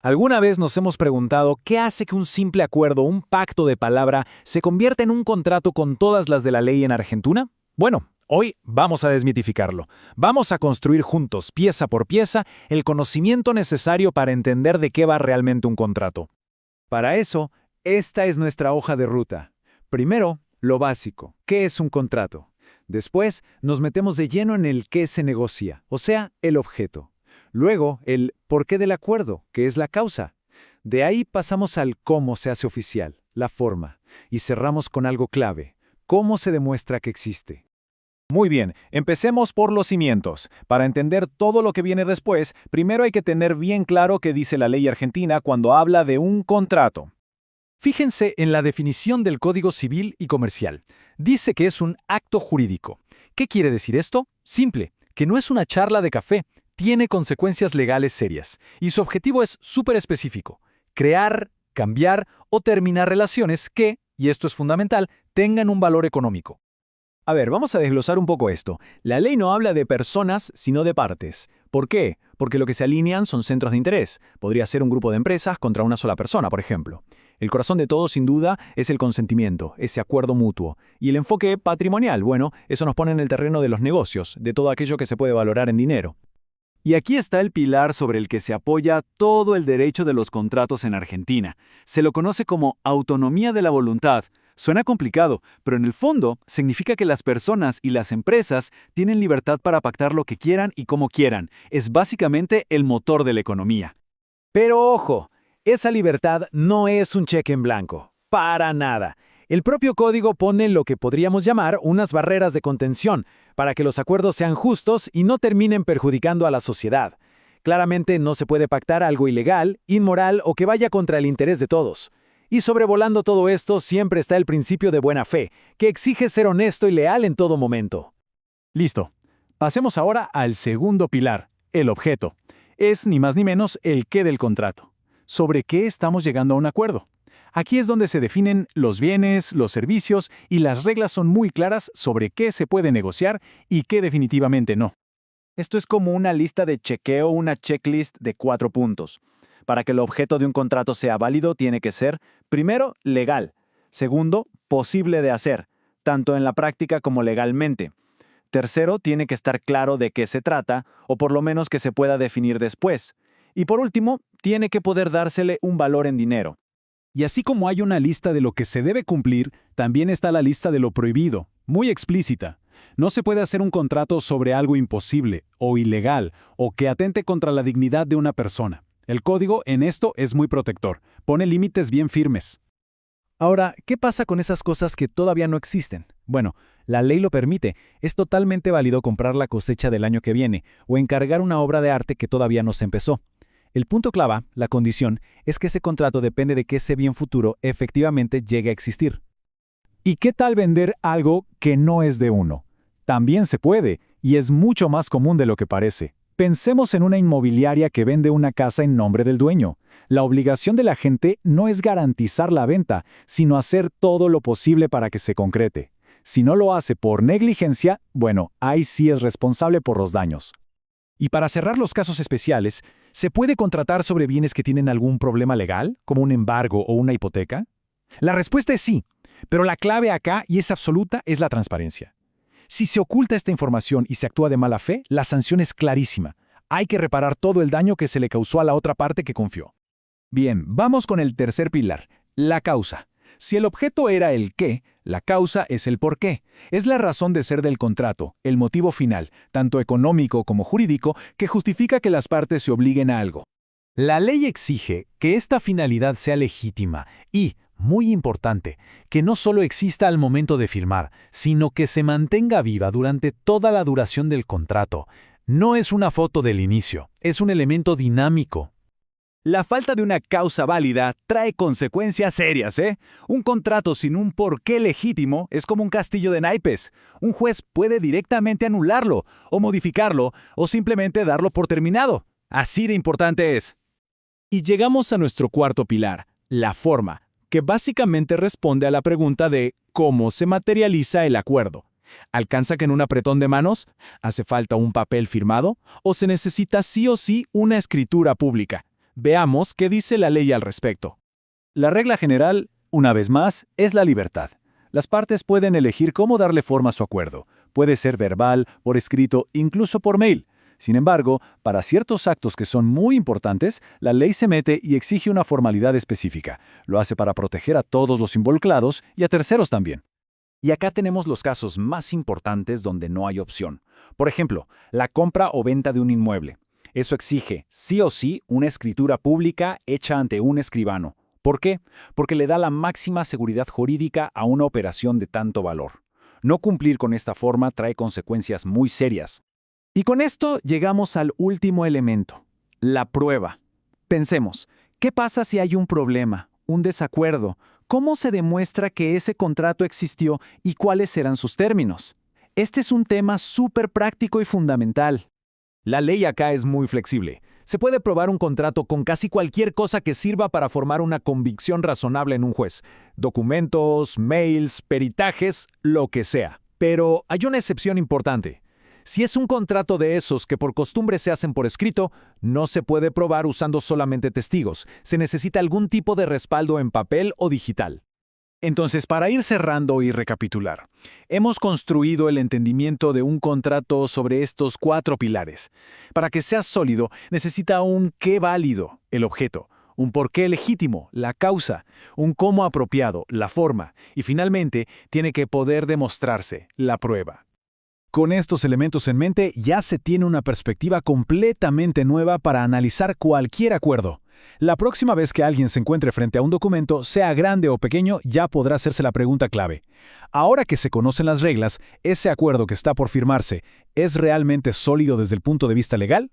¿Alguna vez nos hemos preguntado qué hace que un simple acuerdo, un pacto de palabra, se convierta en un contrato con todas las de la ley en Argentina? Bueno, hoy vamos a desmitificarlo. Vamos a construir juntos, pieza por pieza, el conocimiento necesario para entender de qué va realmente un contrato. Para eso, esta es nuestra hoja de ruta. Primero, lo básico, ¿qué es un contrato? Después, nos metemos de lleno en el qué se negocia, o sea, el objeto. Luego, el porqué del acuerdo, que es la causa. De ahí pasamos al cómo se hace oficial, la forma. Y cerramos con algo clave, cómo se demuestra que existe. Muy bien, empecemos por los cimientos. Para entender todo lo que viene después, primero hay que tener bien claro qué dice la ley argentina cuando habla de un contrato. Fíjense en la definición del Código Civil y Comercial. Dice que es un acto jurídico. ¿Qué quiere decir esto? Simple, que no es una charla de café. Tiene consecuencias legales serias, y su objetivo es súper específico: crear, cambiar o terminar relaciones que, y esto es fundamental, tengan un valor económico. A ver, vamos a desglosar un poco esto. La ley no habla de personas, sino de partes. ¿Por qué? Porque lo que se alinean son centros de interés. Podría ser un grupo de empresas contra una sola persona, por ejemplo. El corazón de todo, sin duda, es el consentimiento, ese acuerdo mutuo. Y el enfoque patrimonial, bueno, eso nos pone en el terreno de los negocios, de todo aquello que se puede valorar en dinero. Y aquí está el pilar sobre el que se apoya todo el derecho de los contratos en Argentina. Se lo conoce como autonomía de la voluntad. Suena complicado, pero en el fondo significa que las personas y las empresas tienen libertad para pactar lo que quieran y como quieran. Es básicamente el motor de la economía. Pero ojo, esa libertad no es un cheque en blanco. Para nada. El propio código pone lo que podríamos llamar unas barreras de contención, para que los acuerdos sean justos y no terminen perjudicando a la sociedad. Claramente no se puede pactar algo ilegal, inmoral o que vaya contra el interés de todos. Y sobrevolando todo esto siempre está el principio de buena fe, que exige ser honesto y leal en todo momento. Listo. Pasemos ahora al segundo pilar, el objeto. Es ni más ni menos el qué del contrato. ¿Sobre qué estamos llegando a un acuerdo? Aquí es donde se definen los bienes, los servicios y las reglas son muy claras sobre qué se puede negociar y qué definitivamente no. Esto es como una lista de chequeo, una checklist de 4 puntos. Para que el objeto de un contrato sea válido tiene que ser, primero, legal. Segundo, posible de hacer, tanto en la práctica como legalmente. Tercero, tiene que estar claro de qué se trata, o por lo menos que se pueda definir después. Y por último, tiene que poder dársele un valor en dinero. Y así como hay una lista de lo que se debe cumplir, también está la lista de lo prohibido, muy explícita. No se puede hacer un contrato sobre algo imposible o ilegal o que atente contra la dignidad de una persona. El código en esto es muy protector, pone límites bien firmes. Ahora, ¿qué pasa con esas cosas que todavía no existen? Bueno, la ley lo permite. Es totalmente válido comprar la cosecha del año que viene o encargar una obra de arte que todavía no se empezó. El punto clave, la condición, es que ese contrato depende de que ese bien futuro efectivamente llegue a existir. ¿Y qué tal vender algo que no es de uno? También se puede, y es mucho más común de lo que parece. Pensemos en una inmobiliaria que vende una casa en nombre del dueño. La obligación de la gente no es garantizar la venta, sino hacer todo lo posible para que se concrete. Si no lo hace por negligencia, bueno, ahí sí es responsable por los daños. Y para cerrar los casos especiales, ¿se puede contratar sobre bienes que tienen algún problema legal, como un embargo o una hipoteca? La respuesta es sí, pero la clave acá, y es absoluta, es la transparencia. Si se oculta esta información y se actúa de mala fe, la sanción es clarísima. Hay que reparar todo el daño que se le causó a la otra parte que confió. Bien, vamos con el tercer pilar, la causa. Si el objeto era el qué, la causa es el por qué. Es la razón de ser del contrato, el motivo final, tanto económico como jurídico, que justifica que las partes se obliguen a algo. La ley exige que esta finalidad sea legítima y, muy importante, que no solo exista al momento de firmar, sino que se mantenga viva durante toda la duración del contrato. No es una foto del inicio, es un elemento dinámico. La falta de una causa válida trae consecuencias serias, ¿eh? Un contrato sin un porqué legítimo es como un castillo de naipes. Un juez puede directamente anularlo, o modificarlo, o simplemente darlo por terminado. Así de importante es. Y llegamos a nuestro cuarto pilar, la forma, que básicamente responde a la pregunta de cómo se materializa el acuerdo. ¿Alcanza que en un apretón de manos? ¿Hace falta un papel firmado? ¿O se necesita sí o sí una escritura pública? Veamos qué dice la ley al respecto. La regla general, una vez más, es la libertad. Las partes pueden elegir cómo darle forma a su acuerdo. Puede ser verbal, por escrito, incluso por mail. Sin embargo, para ciertos actos que son muy importantes, la ley se mete y exige una formalidad específica. Lo hace para proteger a todos los involucrados y a terceros también. Y acá tenemos los casos más importantes donde no hay opción. Por ejemplo, la compra o venta de un inmueble. Eso exige, sí o sí, una escritura pública hecha ante un escribano. ¿Por qué? Porque le da la máxima seguridad jurídica a una operación de tanto valor. No cumplir con esta forma trae consecuencias muy serias. Y con esto llegamos al último elemento, la prueba. Pensemos, ¿qué pasa si hay un problema, un desacuerdo? ¿Cómo se demuestra que ese contrato existió y cuáles serán sus términos? Este es un tema súper práctico y fundamental. La ley acá es muy flexible. Se puede probar un contrato con casi cualquier cosa que sirva para formar una convicción razonable en un juez. Documentos, mails, peritajes, lo que sea. Pero hay una excepción importante. Si es un contrato de esos que por costumbre se hacen por escrito, no se puede probar usando solamente testigos. Se necesita algún tipo de respaldo en papel o digital. Entonces, para ir cerrando y recapitular, hemos construido el entendimiento de un contrato sobre estos 4 pilares. Para que sea sólido, necesita un qué válido, el objeto, un por qué legítimo, la causa, un cómo apropiado, la forma, y finalmente tiene que poder demostrarse, la prueba. Con estos elementos en mente, ya se tiene una perspectiva completamente nueva para analizar cualquier acuerdo. La próxima vez que alguien se encuentre frente a un documento, sea grande o pequeño, ya podrá hacerse la pregunta clave. Ahora que se conocen las reglas, ¿ese acuerdo que está por firmarse es realmente sólido desde el punto de vista legal?